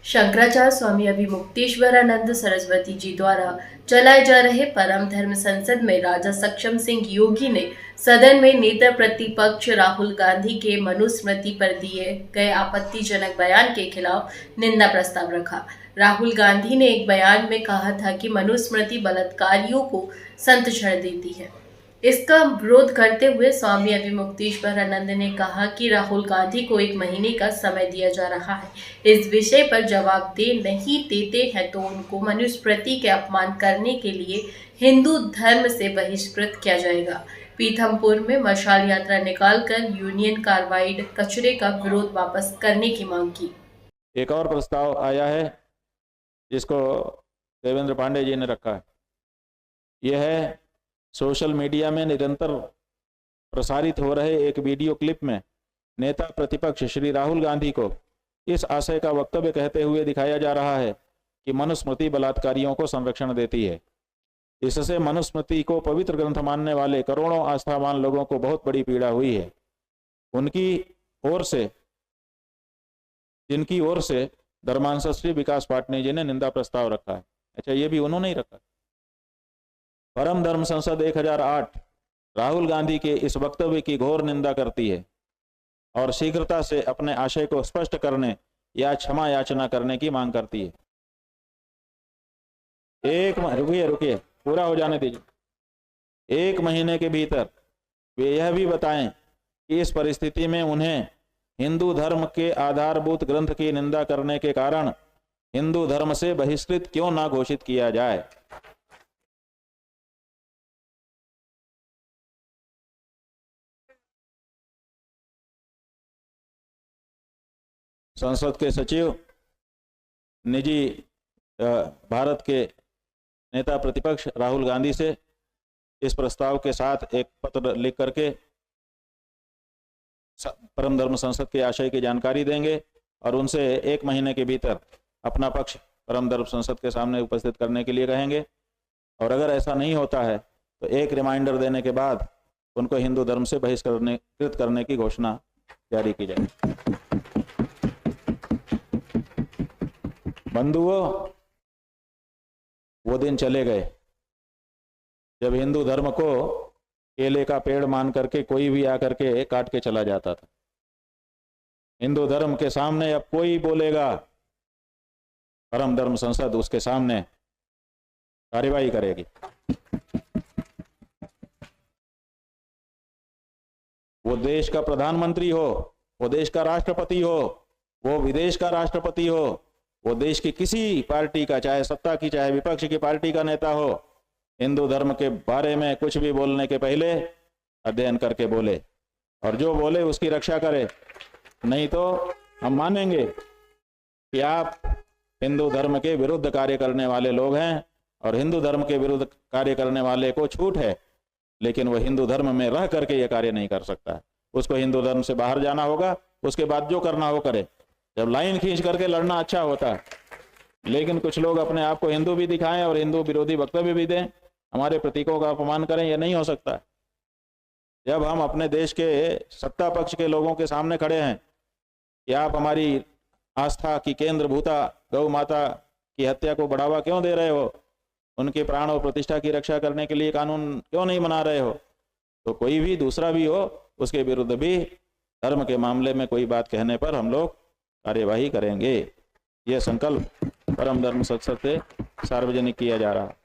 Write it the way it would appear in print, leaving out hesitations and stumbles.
शंकराचार्य स्वामी अभिमुक्तेश्वरानंद सरस्वती जी द्वारा चलाए जा रहे परम धर्म संसद में राजा सक्षम सिंह योगी ने सदन में नेता प्रतिपक्ष राहुल गांधी के मनुस्मृति पर दिए गए आपत्तिजनक बयान के खिलाफ निंदा प्रस्ताव रखा। राहुल गांधी ने एक बयान में कहा था कि मनुस्मृति बलात्कारियों को संत छड़ देती है। इसका विरोध करते हुए स्वामी अभिमुक्तेश्वरानंद ने कहा कि राहुल गांधी को 1 महीने का समय दिया जा रहा है। इस विषय पर जवाब नहीं देते हैं तो उनको मनुस्मृति के अपमान करने के लिए हिंदू धर्म से बहिष्कृत किया जाएगा। पीथमपुर में मशाल यात्रा निकालकर यूनियन कार्बाइड कचरे का विरोध वापस करने की मांग की। एक और प्रस्ताव आया है जिसको देवेंद्र पांडे जी ने रखा है। यह है सोशल मीडिया में निरंतर प्रसारित हो रहे एक वीडियो क्लिप में नेता प्रतिपक्ष श्री राहुल गांधी को इस आशय का वक्तव्य कहते हुए दिखाया जा रहा है कि मनुस्मृति बलात्कारियों को संरक्षण देती है। इससे मनुस्मृति को पवित्र ग्रंथ मानने वाले करोड़ों आस्थावान लोगों को बहुत बड़ी पीड़ा हुई है। जिनकी ओर से धर्मांश श्री विकास पाटनी जी ने निंदा प्रस्ताव रखा है। अच्छा, ये भी उन्होंने ही रखा। परम धर्म संसद 1008 राहुल गांधी के इस वक्तव्य की घोर निंदा करती है और शीघ्रता से अपने आशय को स्पष्ट करने या क्षमा याचना करने की मांग करती है। रुकिए पूरा हो जाने दीजिए। 1 महीने के भीतर वे यह भी बताएं कि इस परिस्थिति में उन्हें हिंदू धर्म के आधारभूत ग्रंथ की निंदा करने के कारण हिंदू धर्म से बहिष्कृत क्यों ना घोषित किया जाए। संसद के सचिव निजी भारत के नेता प्रतिपक्ष राहुल गांधी से इस प्रस्ताव के साथ एक पत्र लिख करके परम धर्म संसद के आशय की जानकारी देंगे और उनसे 1 महीने के भीतर अपना पक्ष परम धर्म संसद के सामने उपस्थित करने के लिए कहेंगे। और अगर ऐसा नहीं होता है तो एक रिमाइंडर देने के बाद उनको हिंदू धर्म से बहिष्कृत करने की घोषणा जारी की जाएगी। बंधुओं, वो दिन चले गए जब हिंदू धर्म को केले का पेड़ मान करके कोई भी आकर के काट के चला जाता था। हिंदू धर्म के सामने अब कोई बोलेगा, परम धर्म संसद उसके सामने कार्यवाही करेगी। वो देश का प्रधानमंत्री हो, वो देश का राष्ट्रपति हो, वो विदेश का राष्ट्रपति हो, वो देश की किसी पार्टी का, चाहे सत्ता की चाहे विपक्ष की पार्टी का नेता हो, हिंदू धर्म के बारे में कुछ भी बोलने के पहले अध्ययन करके बोले और जो बोले उसकी रक्षा करे। नहीं तो हम मानेंगे कि आप हिंदू धर्म के विरुद्ध कार्य करने वाले लोग हैं और हिंदू धर्म के विरुद्ध कार्य करने वाले को छूट है, लेकिन वो हिंदू धर्म में रह करके ये कार्य नहीं कर सकता। उसको हिंदू धर्म से बाहर जाना होगा, उसके बाद जो करना हो करे। जब लाइन खींच करके लड़ना अच्छा होता है, लेकिन कुछ लोग अपने आप को हिंदू भी दिखाएं और हिंदू विरोधी वक्तव्य भी दें, हमारे प्रतीकों का अपमान करें, यह नहीं हो सकता। जब हम अपने देश के सत्ता पक्ष के लोगों के सामने खड़े हैं कि आप हमारी आस्था की केंद्र भूता गौ माता की हत्या को बढ़ावा क्यों दे रहे हो, उनके प्राण और प्रतिष्ठा की रक्षा करने के लिए कानून क्यों नहीं बना रहे हो, तो कोई भी दूसरा भी हो उसके विरुद्ध भी धर्म के मामले में कोई बात कहने पर हम लोग कार्यवाही करेंगे। यह संकल्प परम धर्म संसद से सार्वजनिक किया जा रहा है।